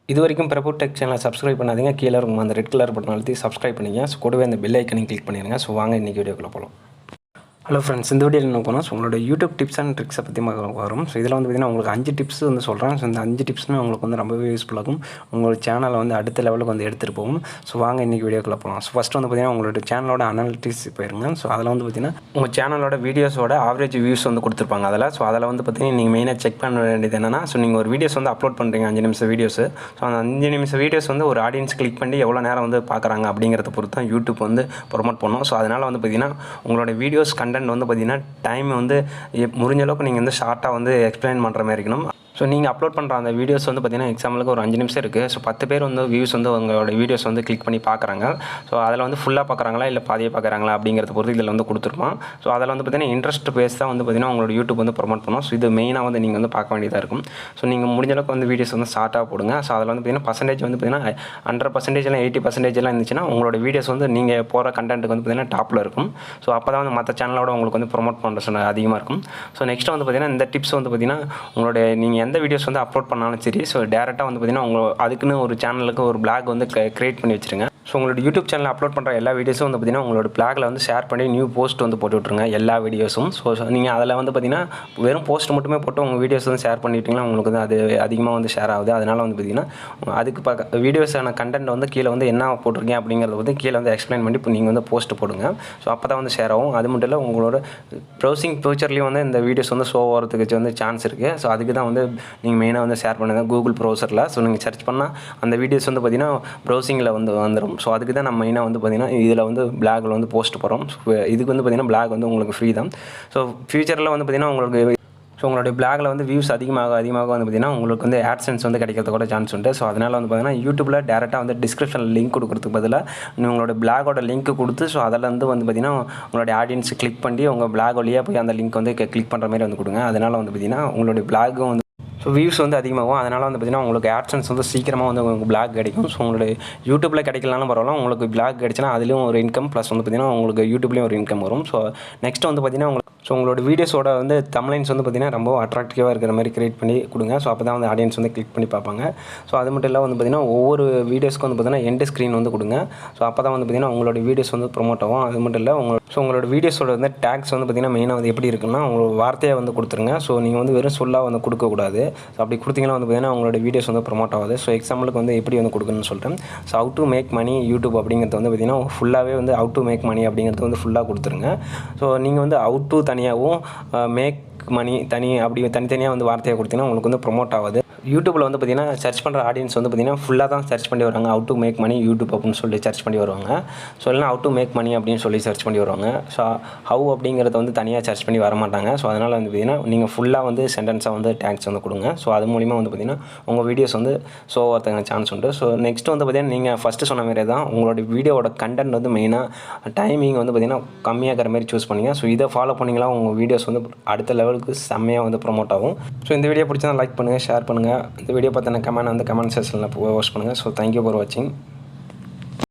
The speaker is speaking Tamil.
இது வரைக்கும் பிரபு டெக் சேனலை சப்ஸ்கிரைப் பண்ணாதீங்க. கீழே இருக்கும் அந்த ரெட் கலர் பட்டன் அழுத்தி சப்ஸ்கிரைப் பண்ணிங்க. ஸோ கூடவே அந்த பெல் ஐக்கனையும் கிளிக் பண்ணிடுங்க. ஸோ வாங்க இன்றைக்கி வீடியோக்குள்ளே போகலாம். ஹலோ ஃப்ரெண்ட்ஸ், இந்த வீடியோவில் என்ன போனால் உங்களோட யூடியூப் டிப்ஸ் அண்ட் ட்ரிக்ஸை பற்றி வரும். ஸோ இதில் வந்து பார்த்திங்கன்னா உங்களுக்கு 5 டிப்ஸ் வந்து சொல்கிறேன். ஸோ இந்த 5 டிப்ஸுமே உங்களுக்கு வந்து ரொம்பவே யூஸ்ஃபுல்லாகும். உங்களோட சேனலை வந்து அடுத்த லெவலுக்கு வந்து எடுத்துகிட்டு போகும். ஸோ வாங்க இன்றைக்கி வீடியோக்குள்ளே போகலாம். ஸோ ஃபஸ்ட்டு வந்து பார்த்திங்கன்னா உங்களோட சேனலோட அனாலிட்டிக்ஸ் போயிருங்க. ஸோ அதில் வந்து பார்த்திங்கன்னா உங்கள் சேனலோட வீடியோஸோட ஆவரேஜ் வியூஸ் வந்து கொடுத்துருப்பாங்க அதில். ஸோ அதில் வந்து பார்த்திங்கன்னா நீங்கள் மெயினாக செக் பண்ண வேண்டியது என்னென்னா, ஸோ நீங்கள் ஒரு வீடியோஸ் வந்து அப்லோட் பண்ணுறீங்க 5 நிமிஷம் வீடியோஸ். ஸோ அந்த 5 நிமிஷம் வீடியோஸ் வந்து ஒரு ஆடியன்ஸ் கிளிக் பண்ணி எவ்வளோ நேரம் வந்து பார்க்குறாங்க அப்படிங்கிறத பொறுத்து தான் யூடியூப் வந்து ப்ரொமோட் பண்ணும். ஸோ அதனால் வந்து பார்த்திங்கன்னா உங்களோட வீடியோஸ் கண்டென்ட் வந்து பார்த்திங்கன்னா டைம் வந்து முடிஞ்ச அளவுக்கு நீங்கள் வந்து ஷார்ட்டாக வந்து எக்ஸ்பிளைன் பண்ணுற மாதிரி இருக்கணும். ஸோ நீங்கள் அப்லோட் பண்ணுற அந்த வீடியோஸ் வந்து பார்த்திங்கன்னா எக்ஸாம்பிளுக்கு ஒரு 5 நிமிஷம் இருக்குது. ஸோ 10 பேர் வந்து வியூஸ் வந்து உங்களோட வீடியோஸ் வந்து கிளிக் பண்ணி பார்க்குறாங்க. ஸோ அதில் வந்து ஃபுல்லாக பார்க்குறாங்களா இல்லை பாதியே பார்க்குறாங்களா அப்படிங்கிறத பொறுத்து இதில் வந்து கொடுத்துருப்பான். ஸோ அதில் வந்து பார்த்திங்கன்னா இன்ட்ரெஸ்ட் பேஸ் தான் வந்து பார்த்திங்கன்னா உங்களோட யூடியூப் வந்து ப்ரொமோட் பண்ணும். ஸோ இது மெயினாக வந்து நீங்கள் வந்து பார்க்க வேண்டியதாக இருக்கும். ஸோ நீங்கள் முடிஞ்ச அளவுக்கு வந்து வீடியோஸ் வந்து ஷார்ட்டாக போடுங்க. ஸோ அதில் வந்து பார்த்திங்கன்னா பர்சன்டேஜ் வந்து பார்த்திங்கன்னா 100% இல்லை 80% இருந்துச்சுன்னா உங்களோட வீடியோஸ் வந்து நீங்கள் போகிற கண்டென்ட்டுக்கு வந்து பார்த்திங்கன்னா டாப்பில் இருக்கும். ஸோ அப்போ தான் வந்து மற்ற சேனலோட உங்களுக்கு வந்து ப்ரொமோட் பண்ணுற அதிகமாக இருக்கும். ஸோ நெக்ஸ்ட் வந்து பார்த்திங்கன்னா இந்த டிப்ஸ் வந்து பார்த்திங்கன்னா உங்களுடைய நீங்கள் எந்த வீடியோஸ் வந்து அப்லோட் பண்ணாலும் சரி, ஸோ டேரெக்டாக வந்து பார்த்திங்கன்னா அதுக்குன்னு ஒரு சேனலுக்கு ஒரு பிளாக் வந்து கிரியேட் பண்ணி வச்சுருங்க. ஸோ உங்களோட யூடியூப் சேனலில் அப்லோட் பண்ணுற எல்லா வீடியோஸும் வந்து பார்த்திங்கன்னா உங்களோட பிளாகில் வந்து ஷேர் பண்ணி நியூ போஸ்ட் வந்து போட்டு விட்ருங்க எல்லா வீடியோஸும். ஸோ நீங்கள் அதில் வந்து பார்த்திங்கன்னா வெறும் போஸ்ட் மட்டுமே போட்டு உங்கள் வீடியோஸ் வந்து ஷேர் பண்ணிட்டீங்கன்னா உங்களுக்கு வந்து அது அதிகமாக வந்து ஷேர் ஆகுது. அதனால் வந்து பார்த்திங்கன்னா அதுக்கு வீடியோஸான கண்டென்ட் வந்து கீழே வந்து என்ன போட்டிருக்கேன் அப்படிங்கிறத வந்து கீழே வந்து எக்ஸ்பிளைன் பண்ணி இப்போ நீங்கள் வந்து போஸ்ட் போடுங்க. ஸோ அப்போ தான் வந்து ஷேர் ஆகும். அது மட்டும் இல்லை உங்களோட ப்ரௌசிங் ஃபியூச்சர்லேயும் வந்து இந்த வீடியோஸ் வந்து ஷோ ஆகிறதுக்கு வந்து சான்ஸ் இருக்குது. ஸோ அதுக்கு தான் வந்து நீங்கள் மெயினாக வந்து ஷேர் பண்ணுங்கள் கூகுள் ப்ரௌசரில். ஸோ நீங்கள் சர்ச் பண்ணால் அந்த வீடியோஸ் வந்து பார்த்திங்கன்னா ப்ரௌசிங்கில் வந்து வந்துடும். ஸோ அதுக்கு தான் நம்ம மெயினாக வந்து பார்த்திங்கன்னா இதில் வந்து பிளாகில் வந்து போஸ்ட் போகிறோம். ஸோ இதுக்கு வந்து பார்த்திங்கன்னா பிளாக் வந்து உங்களுக்கு ஃப்ரீ தான். ஸோ ஃபியூச்சரில் வந்து பார்த்திங்கன்னா உங்களுக்கு உங்களுடைய பிளாகில் வந்து வியூஸ் அதிகமாக வந்து பார்த்திங்கன்னா உங்களுக்கு வந்து ஆட்சன்ஸ் வந்து கிடைக்கிறது கூட சான்ஸ் உண்டு. ஸோ அதனால் வந்து பார்த்திங்கன்னா யூடியூப்பில் டேரெக்டாக வந்து டிஸ்கிரிப்ஷனில் லிங்க் கொடுக்குறதுக்கு பதிலாக உங்களோட பிளாகோட லிங்க் கொடுத்து ஸோ அதில் வந்து பார்த்திங்கன்னா உங்களுடைய ஆடியன்ஸ் கிளிக் பண்ணி உங்கள் பிளாக் வழியாக போய் அந்த லிங்க் வந்து கிளிக் பண்ணுற மாதிரி வந்து கொடுங்க. அதனால் வந்து பார்த்திங்கன்னா உங்களுடைய பிளாகும் வந்து ஸோ வியூஸ் வந்து அதிகமாகும். அதனால் வந்து பார்த்திங்கன்னா உங்களுக்கு ஆட்சன்ஸ் வந்து சீக்கிரமாக வந்து உங்களுக்கு பிளாக் கிடைக்கும். ஸோ உங்களுக்கு யூடியூப்பில் கிடைக்கலனாலும் பரவாயில்ல, உங்களுக்கு பிளாக் கிடைச்சுன்னா அதுலேயும் ஒரு இன்கம் ப்ளஸ் வந்து பார்த்திங்கன்னா உங்களுக்கு யூடியூப்லேயும் ஒரு இன்கம் வரும். ஸோ நெக்ஸ்ட் வந்து பார்த்திங்கன்னா உங்களோட வீடியோஸோட வந்து தம்ப்லைன்ஸ் வந்து பார்த்திங்கன்னா ரொம்ப அட்ராக்டிவாக இருக்கிற மாதிரி கிரியேட் பண்ணி கொடுங்க. ஸோ அப்போ தான் வந்து ஆடியன்ஸ் வந்து கிளிக் பண்ணி பார்ப்பாங்க. ஸோ அது மட்டும் இல்லை வந்து பார்த்திங்கன்னா ஒவ்வொரு வீடியோஸ்க்கு வந்து பார்த்திங்கன்னா எண்ட் ஸ்க்ரீன் வந்து கொடுங்க. ஸோ அப்போ தான் வந்து பார்த்திங்கன்னா உங்களோட வீடியோஸ் வந்து ப்ரொமோட் ஆகும். அது மட்டும் இல்லை உங்களோட வீடியோஸோட வந்து டேக்ஸ் வந்து பார்த்திங்கன்னா மெயினாக வந்து எப்படி இருக்குன்னா உங்களுக்கு வார்த்தையாக வந்து கொடுத்துருங்க. ஸோ நீங்கள் வந்து வெறும் சொல்லாக வந்து கொடுக்கக்கூடாது. ஸோ அப்படி கொடுத்தீங்கன்னா வந்து பார்த்திங்கன்னா உங்களோட வீடியோஸ் வந்து ப்ரொமோட் ஆகுது. ஸோ எக்ஸாம்பிளுக்கு வந்து எப்படி வந்து கொடுக்கணும்னு சொல்லிட்டேன். So how to make money YouTube அப்படிங்கிறது வந்து பார்த்திங்கன்னா ஃபுல்லாகவே வந்து ஹவ் டு மேக் மணி அப்படிங்கிறது வந்து ஃபுல்லாக கொடுத்துருங்க. ஸோ நீங்கள் வந்து ஹவ் டு தனியாகவும் மேக் மணி அப்படி தனித்தனியாக வந்து வார்த்தையாக கொடுத்தீங்கன்னா உங்களுக்கு வந்து ப்ரொமோட் ஆகுது. யூடியூப்பில் வந்து பார்த்திங்கன்னா சர்ச் பண்ணுற ஆடியன்ஸ் வந்து பார்த்திங்கன்னா ஃபுல்லாக தான் சர்ச் பண்ணி வருவாங்க. How to make money YouTube அப்படின்னு சொல்லி சர்ச் பண்ணி வருவாங்க. ஸோ இல்லைனா ஹவ் டு மேக் மணி அப்படின்னு சொல்லி சர்ச் பண்ணி வருவாங்க. ஸோ ஹவ் அப்படிங்கிறத வந்து தனியாக சர்ச் பண்ணி வர மாட்டாங்க. ஸோ அதனால் வந்து பார்த்திங்கன்னா நீங்கள் ஃபுல்லாக வந்து சென்டென்ஸாக வந்து டேக்ஸ் வந்து கொடுங்க. ஸோ அது மூலிமா வந்து பார்த்திங்கன்னா உங்கள் வீடியோஸ் வந்து ஷோ ஆகிறதுக்கான சான்ஸ் உண்டு. ஸோ நெக்ஸ்ட் வந்து பார்த்திங்கன்னா நீங்கள் ஃபஸ்ட்டு சொன்ன மாதிரி தான் உங்களோட வீடியோவோட கண்டென்ட் வந்து மெயினாக டைமிங் வந்து பார்த்திங்கன்னா கம்மியாக இருக்கிற மாதிரி சூஸ் பண்ணிங்க. ஸோ இதை ஃபாலோ பண்ணிங்களா உங்கள் வீடியோஸ் வந்து அடுத்த லெவலுக்கு செம்மையாக வந்து ப்ரொமோட் ஆகும். ஸோ இந்த வீடியோ பிடிச்சா லைக் பண்ணுங்கள், ஷேர் பண்ணுங்கள். இந்த வீடியோ பார்த்தினா கமெண்ட் செக்ஷனில் போஸ்ட் பண்ணுங்கள். ஸோ தேங்க்யூ ஃபார் வாட்சிங்.